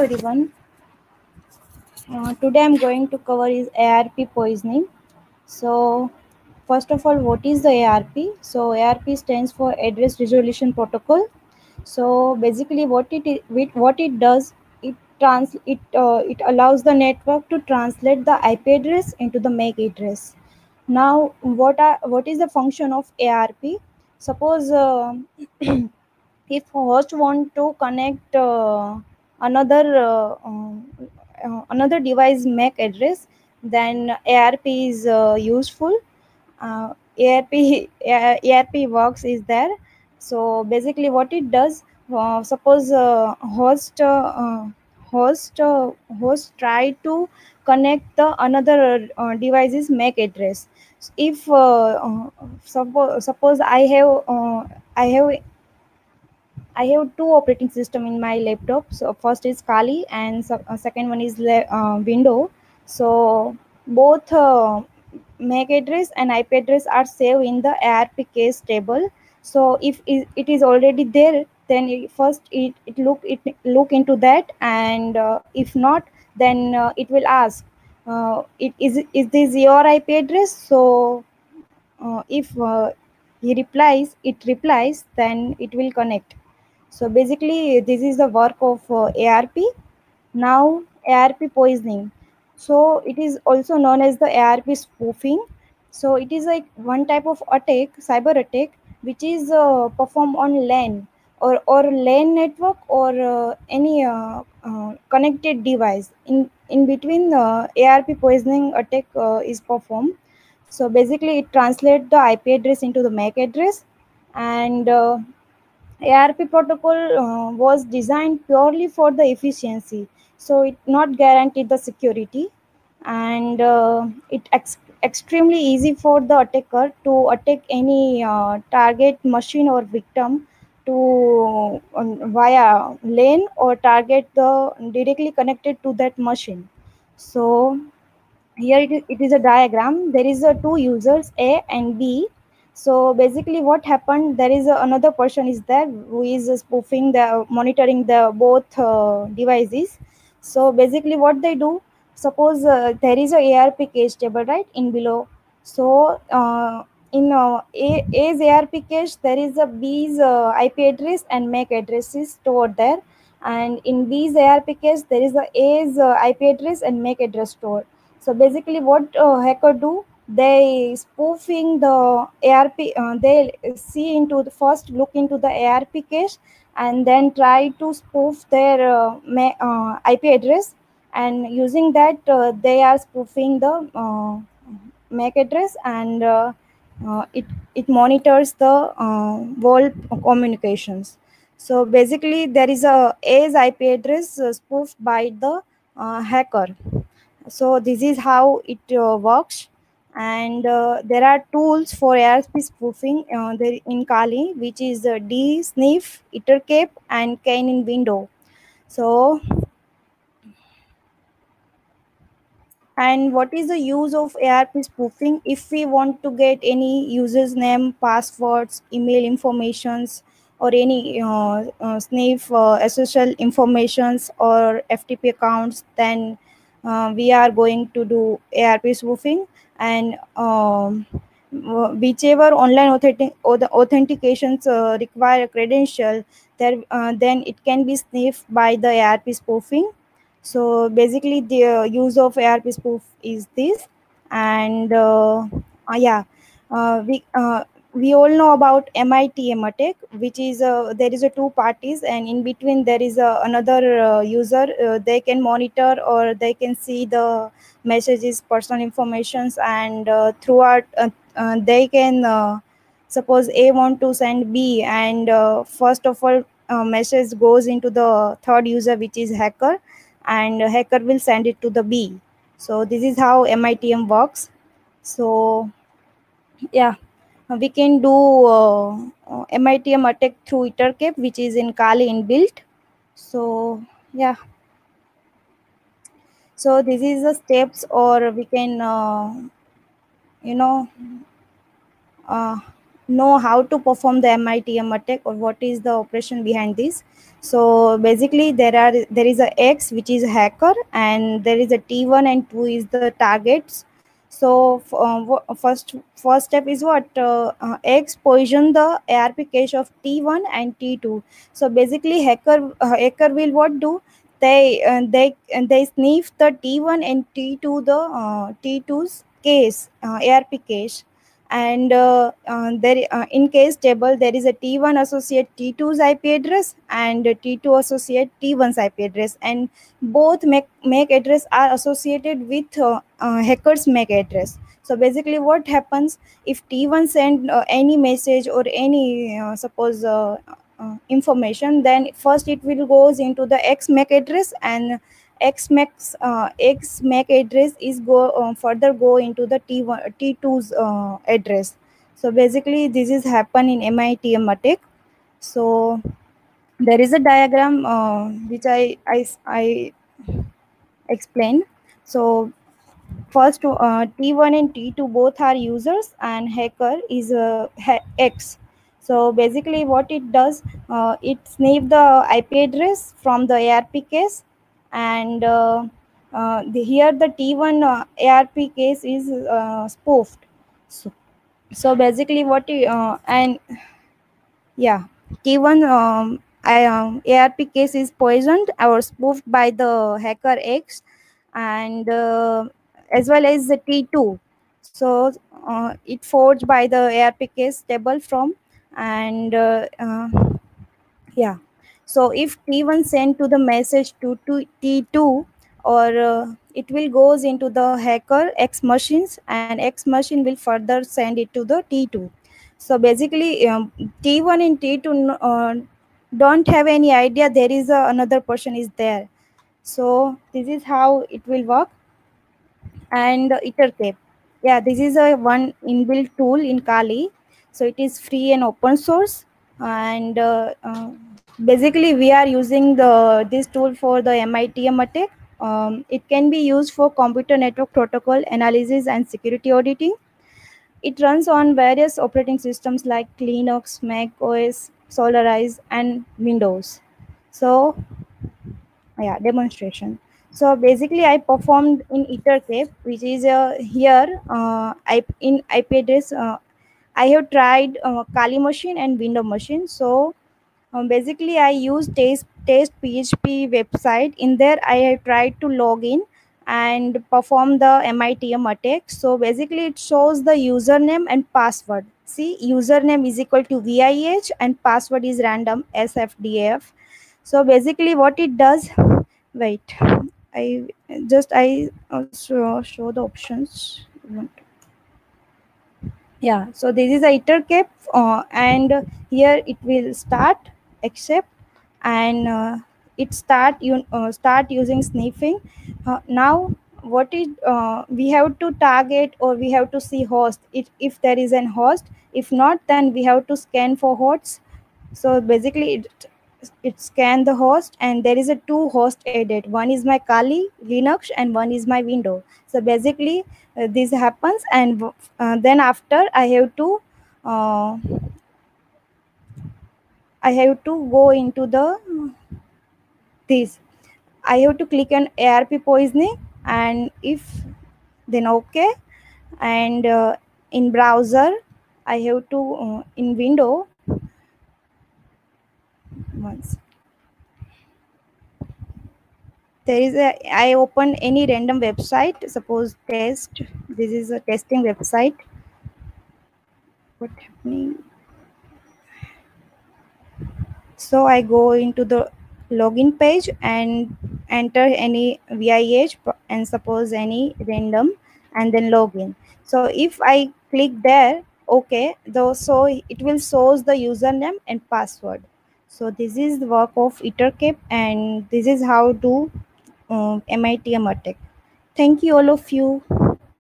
everyone. Today I'm going to cover is ARP poisoning. So first of all, what is the ARP? So ARP stands for Address Resolution Protocol. So basically, what it does, it allows the network to translate the IP address into the MAC address. Now, what is the function of ARP? Suppose if host want to connect another another device MAC address, then ARP is useful. ARP ARP works is there. So basically what it does, suppose host try to connect the another device's MAC address. If suppose I have two operating system in my laptop. So first is Kali and second one is Window. So both MAC address and IP address are saved in the ARP case table. So if it is already there, then it look into that, and if not, then it will ask, is this your IP address? So if it replies, then it will connect. So basically, this is the work of ARP. Now, ARP poisoning. So it is also known as the ARP spoofing. So it is like one type of attack, cyber attack, which is performed on LAN or LAN network or any connected device. In between, ARP poisoning attack is performed. So basically, it translates the IP address into the MAC address, and ARP protocol was designed purely for the efficiency, so it not guaranteed the security, and extremely easy for the attacker to attack any target machine or victim to via lane or target the directly connected to that machine. So here it is a diagram. There is a two users A and B. So basically what happened, there is another person is there who is spoofing the monitoring the both devices. So basically what they do, suppose there is a ARP cache table right in below. So in A's ARP cache there is a B's IP address and MAC address is stored there, and in B's ARP cache there is a A's IP address and MAC address stored. So basically, what hacker do? They spoofing the ARP. They see into the first look into the ARP cache, and then try to spoof their IP address. And using that, they are spoofing the MAC address, and it monitors the world communications. So basically, there is a A's IP address spoofed by the hacker. So this is how it works, and there are tools for ARP spoofing there in Kali, which is DSNIF, Ettercape, and Kane in Window. So, and what is the use of ARP spoofing? If we want to get any user's name, passwords, email informations, or any sniff SSL informations or FTP accounts, then we are going to do ARP spoofing. And whichever online authentications require a credential, there then it can be sniffed by the ARP spoofing. So basically, the use of ARP spoof is this, and yeah, uh, we uh, we all know about MITM attack, which is there is a two parties, and in between there is another user. They can monitor or they can see the messages, personal informations, and throughout they can suppose A want to send B, and first of all, message goes into the third user, which is hacker, and hacker will send it to the B. So this is how MITM works. So yeah, we can do MITM attack through Ettercape, which is in Kali inbuilt. So yeah, so this is the steps, or we can you know uh, know how to perform the MITM attack or what is the operation behind this. So basically there is a X which is hacker, and there is a T1 and 2 is the targets. So first step is what X poison the ARP cache of T1 and T2. So basically hacker will what do, they sniff the T1 and T2 the T2's case, ARP cache. And there in case table there is a T1 associate T2's IP address and T2 associate T1's IP address, and both MAC address are associated with hacker's MAC address. So basically what happens, if T1 send any message or any suppose information, then first it will goes into the X MAC address, and X MAC address is go further go into the T1 T2's address. So basically this is happen in MITM attack. So there is a diagram which I explain. So first T1 and T2 both are users, and hacker is X. So basically what it does, it sniff the IP address from the ARP case, and here the T1 ARP case is spoofed. So basically what and yeah, T1 ARP case is poisoned or spoofed by the hacker X, and as well as the T2. So it forged by the ARP case table from, and yeah. So if T1 send to the message to T2, or it will goes into the hacker X machines, and X machine will further send it to the T2. So basically T1 and T2 don't have any idea there is another person is there. So this is how it will work. And Ettercape, yeah, this is a one inbuilt tool in Kali. So it is free and open source, and basically we are using this tool for the MITM attack. It can be used for computer network protocol analysis and security auditing. It runs on various operating systems like Linux, Mac OS, Solaris, and Windows. So yeah, demonstration. So basically I performed in Ethercape, which is here in IP address. I have tried Kali machine and window machine. So basically I use test PHP website. In there I have tried to log in and perform the MITM attack. So basically it shows the username and password. See, username is equal to VIH and password is random SFDF. So basically what it does, wait, I show the options. Yeah, so this is a Ethercape, and here it will start accept, and it start using sniffing. Now what is we have to target, or we have to see host if there is an host. If not, then we have to scan for hosts. So basically it scan the host, and there is a two host added. One is my Kali Linux and one is my window. So basically this happens, and then after uh, I have to go into the this. I have to click on ARP poisoning, and if then okay, and in browser I have to in window once. There is a, I open any random website, suppose test. This is a testing website. What happening? So I go into the login page and enter any VIH and suppose any random, and then login. So if I click there, okay, though, so it will shows the username and password. So this is the work of Ethercape, and this is how to MITM attack. Thank you all of you.